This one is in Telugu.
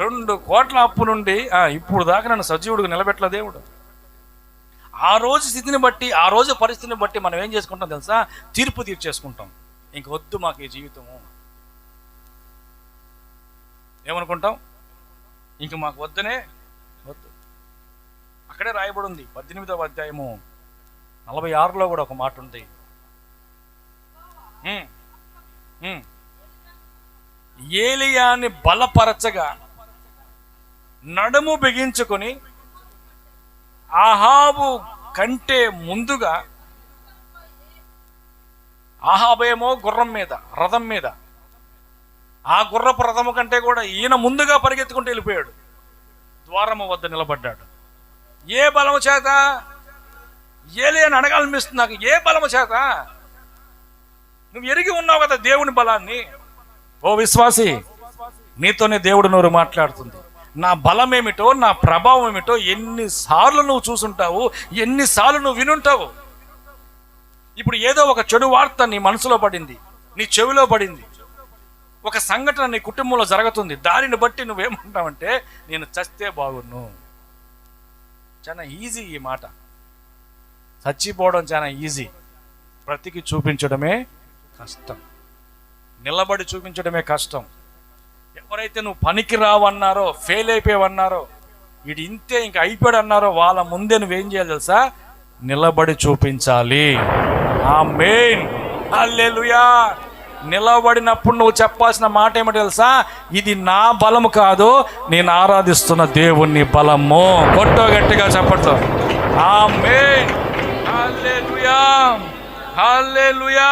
2 కోట్ల అప్పు నుండి ఇప్పుడు దాకా నన్ను సజీవుడికి నిలబెట్టలే దేవుడు. ఆ రోజు స్థితిని బట్టి, ఆ రోజు పరిస్థితిని బట్టి మనం ఏం చేసుకుంటాం తెలుసా? తీర్పు తీర్చేసుకుంటాం. ఇంక వద్దు మాకు ఈ జీవితము, ఏమనుకుంటాం? ఇంక మాకు వద్దు. అక్కడే రాయబడి ఉంది 18వ అధ్యాయము 46లో కూడా ఒక మాట ఉంది. ఏలియాని బలపరచగా నడుము బిగించుకొని ఆహాబు కంటే ముందుగా, ఆహాబేమో గుర్రం మీద, రథం మీద, ఆ గుర్రపు రథము కంటే కూడా ఈయన ముందుగా పరిగెత్తుకుంటూ వెళ్ళిపోయాడు. ద్వారము వద్ద నిలబడ్డాడు. ఏ బలము చేత? ఏలియాని అడగాలనిపిస్తుంది నాకు. ఏ బలము చేత? నువ్వు ఎరిగి ఉన్నావు కదా దేవుని బలాన్ని. ఓ విశ్వాసి, నీతోనే దేవుడు నోరు మాట్లాడుతుంది. నా బలం ఏమిటో, నా ప్రభావం ఏమిటో ఎన్నిసార్లు నువ్వు చూసుంటావు, ఎన్నిసార్లు నువ్వు వినుంటావు. ఇప్పుడు ఏదో ఒక చెడు వార్త నీ మనసులో పడింది, నీ చెవిలో పడింది, ఒక సంఘటన నీ కుటుంబంలో జరుగుతుంది. దానిని బట్టి నువ్వేమంటావంటే నేను చస్తే బాగున్ను. చాలా ఈజీ ఈ మాట. చచ్చిపోవడం చాలా ఈజీ, బ్రతికి చూపించడమే కష్టం, నిలబడి చూపించడమే కష్టం. ఎవరైతే నువ్వు పనికి రావన్నారో, ఫెయిల్ అయిపోయావన్నారో, వీడు ఇంతే ఇంక అయిపోయాడు అన్నారో, వాళ్ళ ముందే నువ్వేం చేయాలి తెలుసా? నిలబడి చూపించాలి. ఆమేన్, హల్లెలూయా. నిలబడినప్పుడు నువ్వు చెప్పాల్సిన మాట ఏమిటి తెలుసా? ఇది నా బలము కాదు, నేను ఆరాధిస్తున్న దేవుని బలము. కొట్టో గట్టిగా చెప్పండి. ఆమేన్, హల్లెలూయా, హల్లెలూయా.